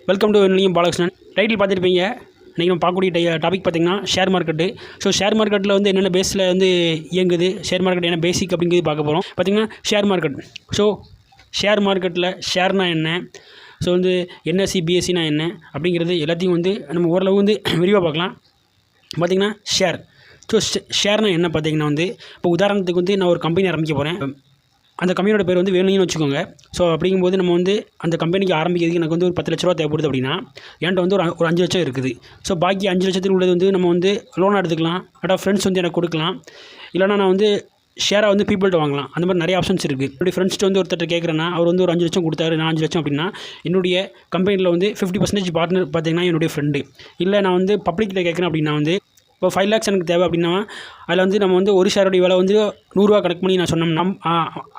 Welcome to Vennilingam Balakrishnan. Title பார்த்துருப்பீங்க. இன்றைக்கி நம்ம பார்க்கக்கூடிய டாபிக் பார்த்திங்கன்னா ஷேர் மார்க்கெட்டு. ஸோ ஷேர் மார்க்கெட்டில் வந்து என்னென்ன பேஸில் வந்து இயங்குது, ஷேர் மார்க்கெட் என்ன பேசிக் அப்படிங்கிறது பார்க்க போகிறோம். பார்த்திங்கன்னா ஷேர் மார்க்கெட். ஸோ ஷேர் மார்க்கெட்டில் ஷேர்னா என்ன, ஸோ வந்து என்எஸ்சி பிஎஸ்சினா என்ன அப்படிங்கிறது எல்லாத்தையும் வந்து நம்ம ஓரளவு வந்து விரிவாக பார்க்கலாம். பார்த்திங்கன்னா ஷேர். ஸோ ஷேர்னா என்ன பார்த்திங்கன்னா வந்து இப்போ உதாரணத்துக்கு வந்து நான் ஒரு கம்பெனி ஆரம்பிக்க போகிறேன். அந்த கம்பெனியோட பேர் வந்து வேணும்னு வச்சுக்கோங்க. ஸோ அப்படிங்கும்போது நம்ம வந்து அந்த கம்பெனிக்கு ஆரம்பிக்கிறதுக்கு எனக்கு வந்து ஒரு 10 லட்ச ரூபா தேவைப்படுது அப்படின்னா என்கிட்ட வந்து ஒரு 5 லட்சம் இருக்குது. ஸோ பாக்கி 5 லட்சத்துக்கு உள்ளது வந்து நம்ம வந்து லோனாக எடுத்துக்கலாம், அட்டா ஃப்ரெண்ட்ஸ் வந்து எனக்கு கொடுக்கலாம், இல்லைனா நான் வந்து ஷேராக வந்து பீப்புள்கிட்ட வாங்கலாம். அந்த மாதிரி நிறைய ஆப்ஷன்ஸ் இருக்குது. என்னுடைய ஃப்ரெண்ட்ஸ்ட்டு வந்து ஒருத்தர் கேட்குறேன்னா அவர் வந்து ஒரு 5 லட்சம் கொடுத்தாரு, நான் 5 லட்சம் அப்படின்னா என்னுடைய கம்பெனியில் வந்து 50% பார்ட்னர் பார்த்திங்கன்னா என்னுடைய ஃப்ரெண்டு. இல்லை நான் வந்து பப்ளிக்கிட்ட கேட்குறேன் அப்படின்னா வந்து இப்போ 5 lakhs எனக்கு தேவை அப்படின்னா அதில் வந்து நம்ம வந்து ஒரு ஷேருடைய விலை வந்து 100 ரூபா கணக்கு பண்ணி நான் சொன்னோம்னா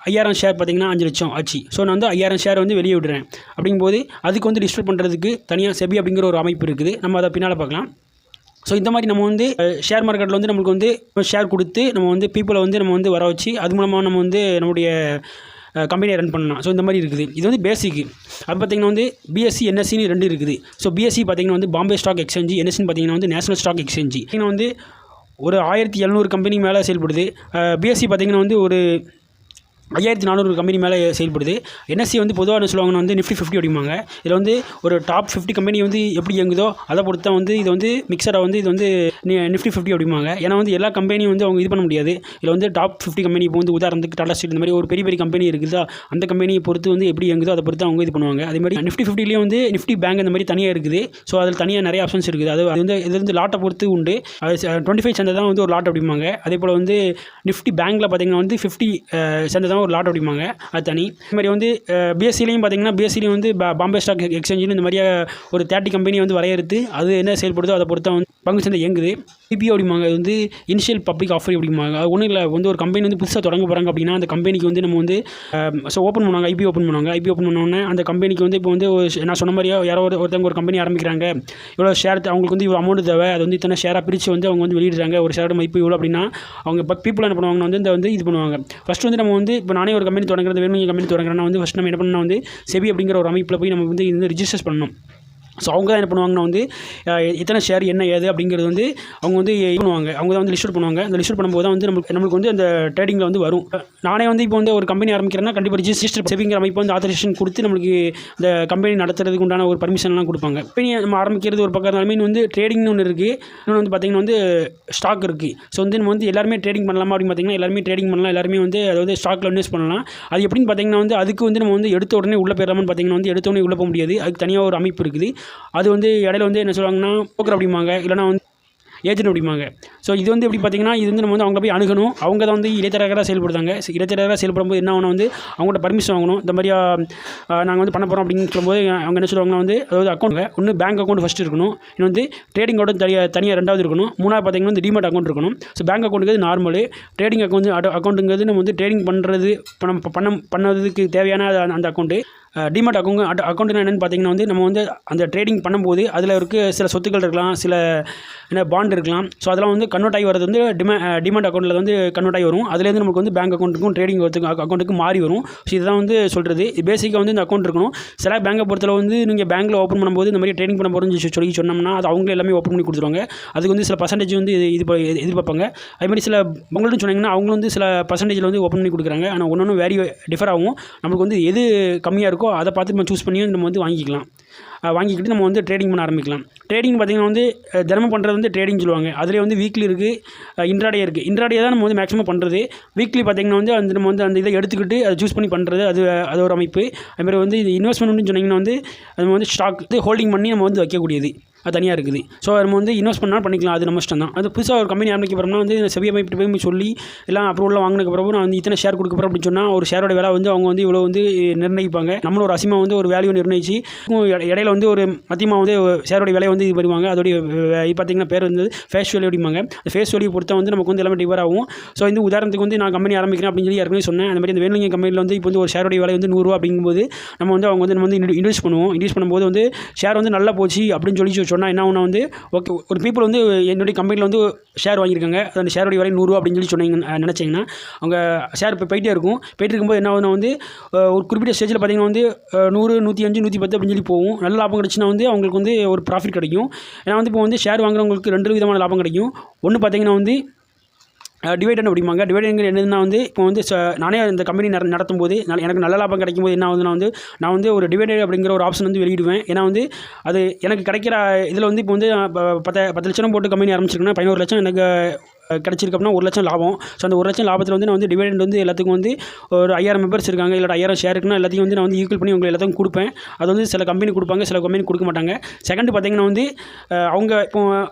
5000 ஷேர் பார்த்திங்கன்னா 5 லட்சம் ஆச்சு. ஸோ நான் வந்து 5000 ஷேர் வந்து வெளியே விடுறேன். அப்படிங்கும்போது அதுக்கு வந்து டிஸ்ட்ரிபியூட் பண்ணுறதுக்கு தனியாக செபி அப்படிங்கிற ஒரு அமைப்பு இருக்குது. நம்ம அதை பின்னால் பார்க்கலாம். ஸோ இந்த மாதிரி நம்ம வந்து ஷேர் மார்க்கெட்டில் வந்து நம்மளுக்கு வந்து ஷேர் கொடுத்து நம்ம வந்து பீப்புளை வந்து நம்ம வந்து வர வச்சு அது மூலமாக நம்ம வந்து நம்முடைய கம்பெனியை ரன் பண்ணலாம். ஸோ இந்த மாதிரி இருக்குது. இது வந்து பேசிக்கு. அது பார்த்திங்கன்னா வந்து பிஎஸ்சி என்எஸ்சின்னு 2 இருக்குது. ஸோ பிஎஸ்சி பார்த்திங்கன்னா வந்து பாம்பே ஸ்டாக் எக்ஸ்சேஞ்சு, என்எஸ்சின்னு பார்த்திங்கன்னா வந்து நேஷனல் ஸ்டாக் எக்ஸ்சேஞ்சு. பார்த்திங்கன்னா வந்து ஒரு 1700 கம்பெனி மேலே செயல்படுது. பிஎஸ்சி பார்த்திங்கன்னா வந்து ஒரு 5400 கம்பெனி மேலே செயல்படுது. என்எஸ்சி வந்து பொதுவாக என்ன சொல்லுவாங்கன்னா வந்து நிஃப்டி 50 அப்படிம்பாங்க. இதில் வந்து ஒரு டாப் 50 கம்பெனி வந்து எப்படி இயங்குதோ அதை பொறுத்த வந்து இது வந்து மிக்சராக வந்து இது வந்து நிஃப்டி 50 அப்படிம்பாங்க. ஏன்னா வந்து எல்லா கம்பெனியும் வந்து அவங்க இது பண்ண முடியாது. இதில் வந்து டாப் 50 கம்பெனி இப்போ வந்து உதாரணத்துக்கு டாடா ஸ்டீல் இந்த மாதிரி ஒரு பெரிய கம்பெனி இருக்குதா, அந்த கம்பெனியை பொறுத்து வந்து எப்படி இயங்குதோ அதை பொறுத்து அவங்க இது பண்ணுவாங்க. அதே மாதிரி நிஃப்டி 50லேயே வந்து நிஃப்டி பேங்க் அந்த மாதிரி தனியாக இருக்குது. ஸோ அதில் தனியாக நிறைய ஆப்ஷன்ஸ் இருக்குது. அது வந்து இது வந்து லாட்டை பொறுத்து உண்டு. அது 25 சந்தை தான் வந்து ஒரு லாட் அப்படிம்பாங்க. அதே போல் வந்து நிஃப்டி பேங்க்கில் பார்த்திங்கன்னா வந்து 50 சந்தை தான் ஒரு லாட் அப்படிம்பாங்க. அது தனி. இது மாதிரி வந்து பிஎஸ்சிலையும் பார்த்திங்கன்னா பிஎஸ்சிலையும் வந்து பாம்பே ஸ்டாக் எக்ஸ்சேஞ்சுன்னு இந்த மாதிரியாக ஒரு 30 கம்பெனி வந்து வரையறுத்து அது என்ன செயல்படுதோ அதை பொறுத்த வந்து பங்கு சந்தை இயங்குது. ஐபிஓ அப்படிம்பாங்க. அது வந்து இனிஷியல் பப்ளிக் ஆஃபர் அப்படிம்பாங்க. அது ஒன்றும் இல்லை, வந்து ஒரு கம்பெனி வந்து புதுசாக தொடங்க போகிறாங்க அப்படின்னா அந்த கம்பெனிக்கு வந்து நம்ம வந்து ஓப்பன் பண்ணுவாங்க, ஐபிஓ ஓப்பன் பண்ணுவாங்க. ஐபிஓ ஓப்பன் பண்ணோன்னே அந்த கம்பெனிக்கு வந்து இப்போ வந்து நான் சொன்ன மாதிரியா யாரோ ஒருத்தவங்க ஒரு கம்பெனி ஆரம்பிக்கிறாங்க, இவ்வளோ ஷேர் அவங்களுக்கு வந்து இவ்வளோ அமௌண்ட் தேவை, அது வந்து இத்தனை ஷேராக பிரித்து வந்து அவங்க வந்து வெளியிடுறாங்க, ஒரு ஷேரோட மதிப்பு இவ்வளோ அப்படின்னா அவங்க பீப்புள் என்ன பண்ணுவாங்கன்னா வந்து இந்த வந்து இது பண்ணுவாங்க. ஃபஸ்ட்டு வந்து நம்ம வந்து இப்போ நானே ஒரு கம்பெனி தொடங்குறது, வேணும் கம்பெனி தொடங்குறேன்னா வந்து ஃபஸ்ட் நம்ம என்ன பண்ணால் வந்து செபி அப்படிங்கிற ஒரு அமைப்பில் போய் நம்ம வந்து இது ரிஜிஸ்டர் பண்ணணும். ஸோ அவங்க தான் என்ன பண்ணுவாங்கன்னா வந்து எத்தனை ஷேர் என்ன ஏது அப்படிங்கிறது வந்து அவங்க வந்து பண்ணுவாங்க. அவங்க தான் வந்து லிஸ்ட் பண்ணுவாங்க. அந்த லிஸ்ட் பண்ணும்போது தான் வந்து நம்மளுக்கு வந்து அந்த ட்ரேடிங்கில் வந்து வரும். நானே வந்து இப்போ வந்து ஒரு கம்பெனி ஆரம்பிக்கிறேன்னா கண்டிப்பாக ரிஜிஸ்டர் செபிங்கிற அமைப்பு வந்து ஆத்தரைசேஷன் கொடுத்து நம்மளுக்கு இந்த கம்பெனி நடத்துறதுக்கு உண்டான ஒரு பர்மிஷன்லாம் கொடுப்பாங்க. கம்பெனி நம்ம ஆரம்பிக்கிறது ஒரு பக்கம் இருந்தாலுமே வந்து ட்ரேடிங்னு ஒன்று இருக்குது. இன்னொன்று வந்து பார்த்திங்கன்னா வந்து ஸ்டாக் இருக்குது. ஸோ வந்து நம்ம வந்து எல்லாருமே ட்ரேடிங் பண்ணலாமா அப்படின்னு பார்த்திங்கன்னா எல்லாருமே ட்ரேடிங் பண்ணலாம், எல்லாருமே வந்து அதாவது ஸ்டாக்கில் இன்வெஸ்ட் பண்ணலாம். அது எப்படின்னு பார்த்திங்கன்னா வந்து அதுக்கு வந்து நம்ம வந்து எடுத்த உடனே உள்ளே போயிடலாமான்னு பார்த்திங்கன்னா வந்து எடுத்த உடனே உள்ளே போக முடியாது. அதுக்கு தனியாக ஒரு அமைப்பு இருக்குது. அது வந்து இடையில வந்து என்ன சொல்லுவாங்கன்னா புரோக்கர் அப்படிம்பாங்க, இல்லைனா வந்து ஏஜென்ட் அப்படிம்பாங்க. ஸோ இது வந்து எப்படி பார்த்திங்கன்னா இது வந்து நம்ம வந்து அவங்க போய் அணுகணும். அவங்க தான் வந்து இடைத்தரகராக செயல்படுத்தாங்க. இடைத்தரகராக செயல்படும்போது என்ன ஆகணும் வந்து அவங்கள்ட்ட பர்மிஷன் வாங்கணும். இந்த மாதிரியா நாங்கள் வந்து பண்ண போகிறோம் அப்படின்னு சொல்லும்போது அவங்க என்ன சொல்லுவாங்கன்னா வந்து அதாவது அக்கௌண்ட் ஒன்று பேங்க் அக்கௌண்ட் ஃபஸ்ட்டு இருக்கணும், இன்னும் வந்து ட்ரேடிங் அக்கௌண்ட் தனியாக 2வது இருக்கணும், 3வது பார்த்திங்கன்னா வந்து டிமேட் அக்கௌண்ட் இருக்கணும். ஸோ பேங்க் அக்கௌண்ட்டுங்கிறது நார்மலு, ட்ரேடிங் அக்கௌண்ட்டுங்கிறது நம்ம வந்து ட்ரேடிங் பண்ணுறது பண்ணதுக்கு தேவையான அந்த அக்கௌண்ட்டு. டிமேட் அக்கௌண்ட்டுனா என்னென்னு பார்த்திங்கன்னா வந்து நம்ம வந்து அந்த ட்ரேடிங் பண்ணும்போது அதில் இருக்க சில சொத்துக்கள் இருக்கலாம், சில பாண்ட் இருக்கலாம். ஸோ அதெல்லாம் வந்து கன்வெர்ட் ஆகி வரது வந்து டிமேட் அக்கௌண்ட்டில் வந்து கன்வெர்ட் ஆகி வரும். அதுலேருந்து நமக்கு வந்து பேங்க் அக்கௌண்ட்டுக்கும் ட்ரேடிங் அக்கௌண்ட்டுக்கும் மாறி வரும். ஸோ இதுதான் வந்து சொல்கிறது. பேசிக்காக வந்து இந்த அக்கௌண்ட் இருக்கணும். சில பேங்கை பொறுத்தவரை வந்து நீங்கள் பேங்க்கில் ஓப்பன் பண்ணும்போது இந்த மாதிரி ட்ரேடிங் பண்ண போகிறோம்னு சொன்னோம்னா அது அவங்களே எல்லாமே ஓப்பன் பண்ணி கொடுத்துருவாங்க. அதுக்கு வந்து சில பர்சன்டேஜ் வந்து எதிர்பார்ப்பாங்க. அதுமாதிரி சில உங்கள்கிட்ட சொன்னீங்கன்னா அவங்களும் வந்து சில பர்சன்டேஜில் வந்து ஓப்பன் பண்ணி கொடுக்குறாங்க. ஆனால் ஒன்று வேரி டிஃபர் ஆகும். நம்மளுக்கு வந்து எது கம்மியாக இருக்கோ அதை பார்த்து நம்ம சூஸ் பண்ணி நம்ம வந்து வாங்கிக்கிட்டு நம்ம வந்து ட்ரேடிங் பண்ண ஆரம்பிக்கலாம். ட்ரேடிங் பார்த்திங்கன்னா வந்து தினமும் பண்ணுறது வந்து ட்ரேடிங் சொல்லுவாங்க. அதிலே வந்து வீக்லி இருக்குது, இன்ட்ராடே இருக்குது. இன்ட்ராடே தான் நம்ம வந்து மேக்ஸிமம் பண்ணுறது. வீக்லி பார்த்திங்கன்னா வந்து அந்த நம்ம வந்து அந்த இதை எடுத்துக்கிட்டு அதை சூஸ் பண்ணி பண்ணுறது அது ஒரு அமைப்பு. அதுமாதிரி வந்து இது இன்வெஸ்ட்மெண்ட்னு சொன்னிங்கன்னா வந்து அது வந்து ஸ்டாக் ஹோல்டிங் பண்ணி நம்ம வந்து வைக்கக்கூடியது அது தனியாக இருக்குது. ஸோ நம்ம வந்து இன்வெஸ்ட் பண்ணால் பண்ணிக்கலாம், அது நம்ம இஷ்டம் தான். அது புதுசாக ஒரு கம்பெனி ஆரம்பிக்க போகிறோம்னா வந்து செபி அமைப்பு போய் சொல்லி எல்லாம் அப்ரூவல் வாங்கினதுக்கு பிறகு நான் வந்து இத்தனை ஷேர் கொடுக்க போகிறோம் அப்படின்னு சொன்னால் ஒரு ஷேரோட விலை வந்து அவங்க வந்து இவ்வளோ வந்து நிர்ணயிப்பாங்க. நம்மளும் ஒரு அசிமா வந்து ஒரு வேல்யூ நிர்ணயிச்சு இடையில வந்து ஒரு மத்தியமாக வந்து ஷேரோட விலை வந்து இது பண்ணுவாங்க. அதோடைய பார்த்திங்கன்னா பேர் வந்து ஃபேஸ் வேல்யூ அப்படிம்பாங்க. அந்த ஃபேஸ் வேல்யூ பொறுத்த வந்து நமக்கு வந்து எல்லாமே டிஃபர் ஆகும். ஸோ இந்த உதாரணத்துக்கு வந்து நான் கம்பெனி ஆரம்பிக்கிறேன் அப்படின்னு சொல்லி ஏற்கனவே சொன்னேன். அந்த மாதிரி இந்த வேணுங்க கம்பெனியில் வந்து இப்போ வந்து ஒரு ஷேரோட விலை வந்து 100 ரூபா அப்படிங்கும்போது நம்ம வந்து அவங்க வந்து இன்வெஸ்ட் பண்ணுவோம். இன்வெஸ்ட் பண்ணும்போது வந்து ஷேர் வந்து நல்லா போச்சு அப்படின்னு சொல்லி சொன்னால் என்ன ஒன்று வந்து ஓகே ஒரு பீப்புள் வந்து என்னுடைய கம்பெனியில் வந்து ஷேர் வாங்கியிருக்காங்க, அந்த ஷேருடைய விலை 100 ரூபா அப்படின்னு சொல்லி சொன்னீங்க நினச்சிங்கன்னா அவங்க ஷேர் இப்போ போயிட்டே இருக்கும்போது என்ன ஆகுதுன்னா வந்து ஒரு குறிப்பிட்ட ஸ்டேஜில் பார்த்திங்கன்னா வந்து 100, 105, 110 அப்படின்னு சொல்லி போகும். நல்ல லாபம் கிடச்சுன்னா வந்து அவங்களுக்கு வந்து ஒரு ப்ராஃபிட் கிடைக்கும். ஏன்னா வந்து இப்போ வந்து ஷேர் வாங்குறவங்களுக்கு 2 விதமான லாபம் கிடைக்கும். ஒன்று பார்த்திங்கன்னா வந்து டிவைடன் அப்படிம்பாங்க. டிவைடனுங்கிற என்னதுன்னா வந்து இப்போ வந்து நானே இந்த கம்பெனி நடத்தும் போது எனக்கு நல்ல லாபம் கிடைக்கும் போது என்ன ஆகுதுன்னா வந்து நான் வந்து ஒரு டிவைடட் அப்படிங்கிற ஒரு ஆப்ஷன் வந்து வெளியிடுவேன். ஏன்னா வந்து அது எனக்கு கிடைக்கிற இதில் வந்து இப்போ வந்து 10 லட்சம் போட்டு கம்பெனி ஆரம்பிச்சிருக்கேன்னா 11 லட்சம் எனக்கு கிடச்சிருக்கு அப்படின்னா 1 லட்சம் லாபம். ஸோ அந்த 1 லட்சம் லாபத்தில் வந்து நான் வந்து டிவைடண்ட் வந்து எல்லாத்துக்கும் வந்து ஒரு 5000 மெம்பர்ஸ் இருக்காங்க, இல்லை 1000 ஷேர் இருக்குன்னா எல்லாத்தையும் வந்து நான் வந்து ஈக்குவல் பண்ணி உங்களுக்கு எல்லாத்துக்கும் கொடுப்பேன். அது வந்து சில கம்பெனி கொடுப்பாங்க, சில கம்பெனி கொடுக்க மாட்டாங்க. செகண்ட் பார்த்திங்கன்னா வந்து அவங்க இப்போ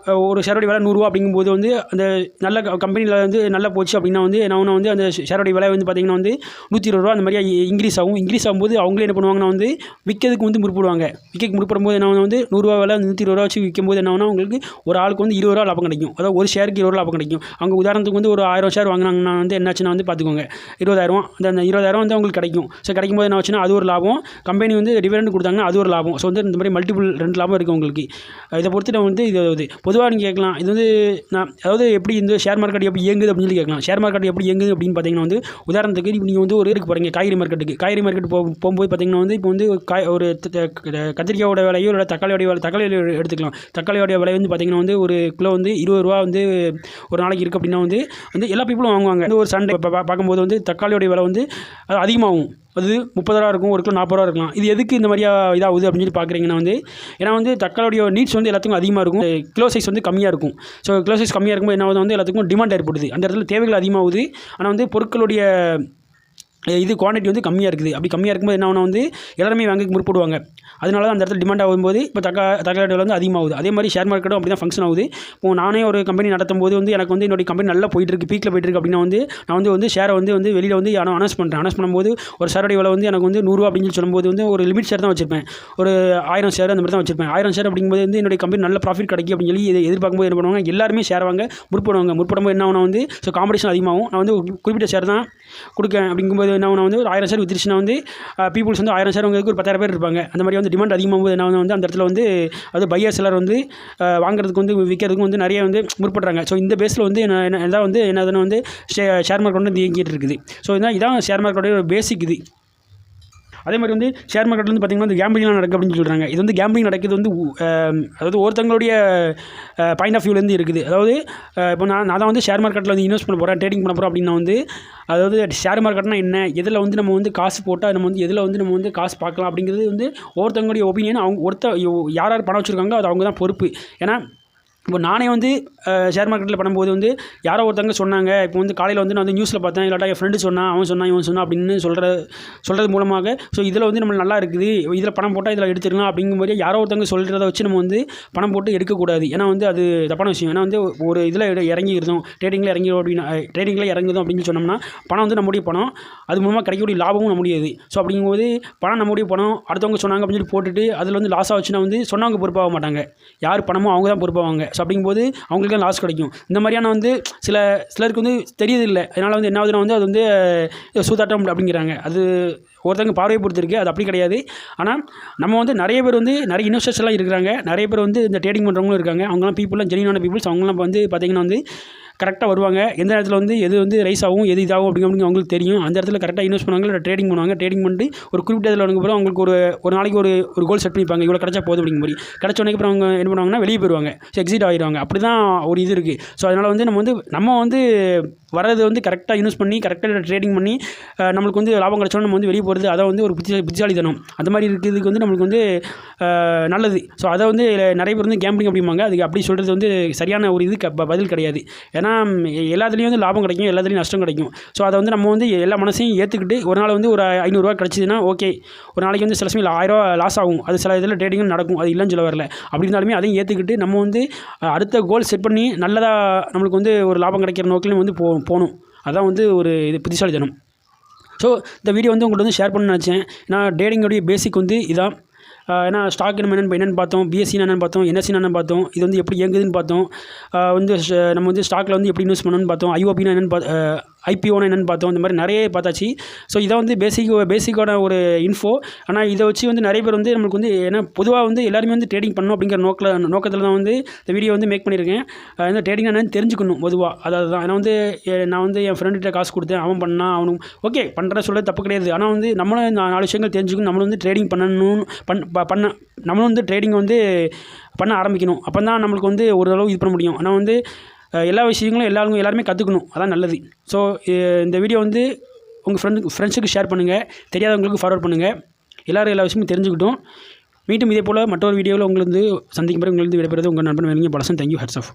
ஒரு ஷேரோடைய விலை 100 ரூபா அப்படிங்கும்போது வந்து அந்த நல்ல கம்பெனியில் வந்து நல்லா போச்சு அப்படின்னா வந்து நான் வந்து அந்த ஷேரோடைய விலை வந்து பார்த்திங்கன்னா வந்து 120 ரூபா அந்த மாதிரி இன்க்ரீஸ் ஆகும்போது அவங்களே என்ன பண்ணுவாங்கன்னா வந்து விற்கிறதுக்கு வந்து முற்படுவாங்க. விற்க முற்படும்போது என்ன வந்து 100 ரூபா விலை 120 ரூபா வச்சு விற்கும்போது என்ன ஆகுனா உங்களுக்கு ஒரு ஆளுக்கு வந்து 20 ரூபா லாபம் கிடைக்கும். அதாவது ஒரு ஷேருக்கு 20 ரூபா லாபம் கிடைக்கும். அவங்க உதாரணத்துக்கு வந்து ஒரு 1000 ஷேர் வாங்கினாங்கன்னா வந்து என்னாச்சுன்னா வந்து பார்த்துக்கோங்க 20,000 அந்த 20,000 வந்து அவங்களுக்கு கிடைக்கும். ஸோ கிடைக்கும்போது என்ன ஆச்சுன்னா அது ஒரு லாபம். கம்பெனி வந்து டிவிடெண்ட் கொடுத்தாங்கன்னா அது ஒரு லாபம். ஸோ வந்து இந்த மாதிரி மல்டிபிள் 2 லாபம் இருக்குது உங்களுக்கு. இதை பொறுத்து நான் வந்து இது பொதுவாக நீங்கள் கேட்கலாம், இது வந்து நான் அதாவது எப்படி இந்த ஷேர் மார்க்கெட் எப்படி இயங்குது அப்படின்னு சொல்லி கேட்கலாம். ஷேர் மார்க்கெட் எப்படி இயங்குது அப்படின்னு பார்த்தீங்கன்னா வந்து உதாரணத்துக்கு நீங்கள் வந்து ஒரு இருக்கு போகிறீங்க காய்கறி மார்க்கெட் போகும்போது பார்த்தீங்கன்னா வந்து இப்போ வந்து ஒரு கத்திரிக்காயோட விலையோ இல்லை தக்காளி எடுத்துக்கலாம். தக்காளியோட விலை வந்து பார்த்தீங்கன்னா வந்து ஒரு கிலோ வந்து 20 ரூபா வந்து ஒரு நாளைக்கு இருக்குது அப்படின்னா வந்து எல்லா பீப்புளும் வாங்குவாங்க. ஒரு சண்டே பார்க்கும்போது வந்து தக்காளியோடைய விலை வந்து அதிகமாகும். அது 30 ரூபா இருக்கும், ஒரு கிலோ 40 ரூபா இருக்கலாம். இது எதுக்கு இந்த மாதிரியா இதாகுது அப்படின்னு சொல்லி பார்க்குறீங்கன்னா வந்து ஏன்னா வந்து தக்காளியோட நீட்ஸ் வந்து எல்லாத்துக்கும் அதிகமாக இருக்கும், கிலோ சைஸ் வந்து கம்மியாக இருக்கும். ஸோ கிலோ சைஸ் கம்மியாக இருக்கும்போது என்ன ஆகுது வந்து எல்லாத்துக்கும் டிமாண்ட் ஏற்படுது. அந்த இடத்துல தேவைகள் அதிகமாகுது. ஆனால் வந்து பொருட்களுடைய இது குவான்டிட்டி வந்து கம்மியாக இருக்குது. அப்படி கம்மியாக இருக்கும்போது என்ன ஆகுனா வந்து எல்லாருமே வாங்க முற்படுவாங்க. அதனால தான் அந்த இடத்துல டிமாண்ட் ஆகும்போது இப்போ தக்காளி வந்து அதிகமாகுது. அதே மாதிரி ஷேர் மார்க்கெட்டும் அப்படி தான் ஃபங்க்ஷன் ஆகுது. இப்போ நானே ஒரு கம்பெனி நடத்தும் போது வந்து எனக்கு வந்து என்னுடைய கம்பெனி நல்லா போயிட்டுருக்கு, பீக்கில் போயிட்டுருக்கு அப்படின்னா வந்து நான் வந்து ஷேரை வந்து வெளியில் வந்து அனௌன்ஸ் பண்ணும்போது ஒரு ஷேரோடைய விலை வந்து எனக்கு வந்து 100 ரூபா அப்படின்னு சொல்லி சொல்லும்போது வந்து ஒரு லிமிட் ஷேர் தான் வச்சிருப்பேன். ஒரு 1000 ஷேர் அந்த மாதிரி தான் வச்சிருப்பேன். 1000 ஷேர் அப்படிங்கும்போது வந்து என்னுடைய கம்பெனி நல்ல ப்ராஃபிட் கிடைக்கும் அப்படின்னு சொல்லி எதிர்பார்க்கும்போது என்ன பண்ணுவாங்க, எல்லாருமே ஷேர் வாங்க முற்படும்போது என்ன ஆகுனா வந்து ஸோ காம்படிஷன் அதிகமாகும். நான் வந்து குறிப்பிட்ட ஷேர் தான் கொடுக்கேன் அப்படிங்கும்போது என்ன ஆகுனா வந்து ஒரு 1000 ஷேர் வித்துருச்சுன்னா வந்து பீப்புள்ஸ் வந்து 1000 ஷேர் உங்களுக்கு ஒரு 10,000 பேர் இருப்பாங்க. அந்த மாதிரி வந்து டிமாண்ட் அதிகமாகும்போது என்ன வந்து அந்த இடத்துல வந்து அது பையர் செல்லர் வந்து வாங்குறதுக்கு வந்து விற்கிறதுக்கு வந்து நிறைய வந்து முற்படுறாங்க. ஸோ இந்த பேஸில் வந்து எல்லாம் வந்து என்னதுன்னு வந்து ஷேர் மார்க்கெட் வந்து இயங்கிட்டு இருக்குது. ஸோ இதான் ஷேர் மார்க்கெட்டோட பேசிக் இது. அதே மாதிரி வந்து ஷேர் மார்க்கெட்டில் வந்து பார்த்திங்கன்னா வந்து கேம்பிளிங்லாம் நடக்குது அப்படின்னு சொல்கிறாங்க. இது வந்து கேம்பிளிங் நடக்குது வந்து அதாவது ஒருத்தங்களுடைய பாயிண்ட் ஆஃப் வியூலேருந்து இருக்குது. அதாவது இப்போ நான் தான் வந்து ஷேர் மார்க்கெட்டில் வந்து இன்வெஸ்ட் பண்ண போகிறேன், ட்ரேடிங் பண்ண போகிறோம் அப்படின்னா வந்து அதாவது ஷேர் மார்க்கெட்னா என்ன, எதில் வந்து நம்ம வந்து காசு போட்டால் நம்ம வந்து எதில் வந்து நம்ம வந்து காசு பார்க்கலாம் அப்படிங்கிறது வந்து ஒவ்வொருத்தங்களுடைய ஒப்பீனியன். அவங்க யார் பணம் வச்சுருக்காங்களோ அது அவங்க தான் பொறுப்பு. ஏன்னா இப்போ நானே வந்து ஷேர் மார்க்கெட்டில் பண்ணும்போது வந்து யாரோ ஒருத்தவங்க சொன்னாங்க. இப்போ வந்து காலையில் வந்து நான் வந்து நியூஸில் பார்த்தேன், இல்லாட்டா என் ஃப்ரெண்டு சொன்னான், அவன் சொன்னான், இவன் சொன்னான் அப்படின்னு சொல்கிறது மூலமாக ஸோ இதில் வந்து நம்ம நல்லா இருக்குது, இதில் பணம் போட்டால் இதில் எடுத்துக்கலாம் அப்படிங்கும்போது யாரோ ஒருத்தவங்க சொல்கிறத வச்சு நம்ம வந்து பணம் போட்டு எடுக்கக்கூடாது. ஏன்னா வந்து அது தப்பான விஷயம். ஏன்னா வந்து ஒரு இதில் இறங்கிருந்தோம், ட்ரேடிங்கில் இறங்குதோம் அப்படின்னு சொன்னோம்னா பணம் வந்து நம்முடைய பணம், அது மூலமாக கிடைக்கக்கூடிய லாபமும் நம்முடையது. ஸோ அப்படிங்கும்போது பணம் நம்முடைய பணம் அடுத்தவங்க சொன்னாங்க அப்படின்னு சொல்லி போட்டுட்டு அதில் வந்து லாஸ் ஆச்சுன்னா வந்து சொன்னவங்க பொறுப்பாக மாட்டாங்க, யார் பணமோ அவங்க தான் பொறுப்பாவாங்க. ஸோ அப்படிங்கும்போது அவங்களுக்கு லாஸ் கிடைக்கும். இந்த மாதிரியான வந்து சிலருக்கு வந்து தெரியதில்லை. அதனால் வந்து என்ன ஆகுதுன்னா வந்து அது வந்து சூதாட்டம் அப்படிங்கிறாங்க. அது ஒருத்தவங்க பார்வையை பொறுத்திருக்கு, அது அப்படி கிடையாது. ஆனால் நம்ம வந்து நிறைய பேர் வந்து நிறைய இன்வெஸ்டர்ஸ் எல்லாம் இருக்கிறாங்க, நிறைய பேர் வந்து இந்த ட்ரேடிங் பண்ணுறவங்களும் இருக்காங்க. அவங்களாம் பீப்புளாம் ஜெனியூனான பீப்புள்ஸ். அவங்களாம் வந்து பார்த்திங்கன்னா வந்து கரெக்டாக வருவாங்க. எந்த இடத்துல வந்து எது வந்து ரைஸ் ஆகும் எது இதாகும் அப்படிங்க அவங்களுக்கு தெரியும். அந்த இடத்துல கரெக்டாக இன்வெஸ்ட் பண்ணுவாங்க, ட்ரேடிங் பண்ணுவாங்க. ட்ரேடிங் பண்ணிட்டு ஒரு குறிப்பிட்ட இதில் அப்புறம் அவங்களுக்கு ஒரு நாளைக்கு ஒரு கோல் செட் பண்ணிப்பாங்க, இவ்வளோ கிடச்சா போதும் அப்படிங்கிற மாதிரி. கிடச்சோடனே அப்புறம் அவங்க என்ன பண்ணுவாங்கன்னா வெளியே போயிடுவாங்க, ஸோ எக்ஸிட் ஆகிடுவாங்க. அப்படி தான் ஒரு இது இருக்குது. ஸோ அதனால் வந்து நம்ம வந்து வரது வந்து கரெக்டாக இன்வெஸ்ட் பண்ணி கரெக்டாக ட்ரேடிங் பண்ணி நம்மளுக்கு வந்து லாபம் கிடச்சோன்னு நம்ம வந்து வெளியே போகிறது, அதை வந்து ஒரு புத்திசாலித்தனம். அந்த மாதிரி இருக்கிறதுக்கு வந்து நம்மளுக்கு வந்து நல்லது. ஸோ அதை வந்து நிறைய பேர் வந்து கேம்பிளிங் அப்படிம்பாங்க. அதுக்கு அப்படி சொல்கிறது வந்து சரியான ஒரு இது பதில் கிடையாது. ஏன்னா எல்லாத்துலேயும் வந்து லாபம் கிடைக்கும், எல்லாத்துலேயும் நஷ்டம் கிடைக்கும். ஸோ அதை வந்து நம்ம வந்து எல்லா மனசையும் ஏற்றுக்கிட்டு ஒரு நாள் வந்து ஒரு 500 ரூபா கிடச்சிதுன்னா ஓகே, ஒரு நாளைக்கு வந்து சில சமயம் 1000 ரூபா லாஸ் ஆகும், அது சில இதில் ட்ரேடிங்கும் நடக்கும், அது இல்லைன்னு சொல்ல வரல. அப்படி இருந்தாலுமே அதையும் ஏற்றுக்கிட்டு நம்ம வந்து அடுத்த கோல் செட் பண்ணி நல்லதாக நம்மளுக்கு வந்து ஒரு லாபம் கிடைக்கிற நோக்கிலையும் வந்து போகணும். அதான் வந்து ஒரு இது புத்திசாலித்தனம். ஸோ இந்த வீடியோ வந்து உங்கள்கிட்ட வந்து ஷேர் பண்ண நினச்சேன். ஏன்னா ட்ரேடிங்கோடைய பேசிக் வந்து இதான். ஏன்னா ஸ்டாக் என்னென்னு பார்த்தோம், பிஎஸ்சி என்னென்னு பார்த்தோம், என்எஸ்சி என்னென்னு பார்த்தோம், இது வந்து எப்படி இயங்குதுன்னு பார்த்தோம். வந்து நம்ம வந்து ஸ்டாக்கில் வந்து எப்படி இன்வெஸ்ட் பண்ணணும்னு பார்த்தோம், ஐஓபினா என்னென்னு ஐபிஓன்னு என்னென்னு பார்த்தோம். இந்த மாதிரி நிறைய பார்த்தாச்சு. ஸோ இதை வந்து பேசிக்கான ஒரு இன்ஃபோ. ஆனால் இதை வச்சு வந்து நிறைய பேர் வந்து நம்மளுக்கு வந்து ஏன்னா பொதுவாக வந்து எல்லாருமே வந்து ட்ரேடிங் பண்ணணும் அப்படிங்கிற நோக்கத்தில் தான் வந்து இந்த வீடியோ வந்து மேக் பண்ணியிருக்கேன். இந்த ட்ரேடிங் என்னன்னு தெரிஞ்சுக்கணும் பொதுவாக. அதாவது தான் நான் வந்து என் ஃப்ரெண்டுகிட்ட காசு கொடுத்தேன், அவன் பண்ணான், அவனுக்கு ஓகே பண்ணுற சொல்ல தப்பு கிடையாது. ஆனால் வந்து நம்மளும் 4 விஷயங்கள் தெரிஞ்சுக்கணும். நம்மளும் வந்து ட்ரேடிங் நம்மளும் வந்து ட்ரேடிங் வந்து பண்ண ஆரம்பிக்கணும். அப்போ தான் நம்மளுக்கு வந்து ஓரளவு இது பண்ண முடியும். ஆனால் வந்து எல்லா விஷயங்களும் எல்லாருமே கற்றுக்கணும். அதான் நல்லது. ஸோ இந்த வீடியோ வந்து உங்கள் ஃப்ரெண்ட்ஸுக்கு ஷேர் பண்ணுங்கள், தெரியாதவங்களுக்கு ஃபார்வர்ட் பண்ணுங்கள். எல்லோரும் எல்லா விஷயமும் தெரிஞ்சுக்கிட்டோம். மீண்டும் இதே போல் மற்றொரு வீடியோவில் உங்களுக்கு சந்திக்கும் பிறகு உங்களுக்கு விடைபெறுவது உங்கள் நண்பன் வேணுங்க பலசன். தேங்க்யூ. Hats off.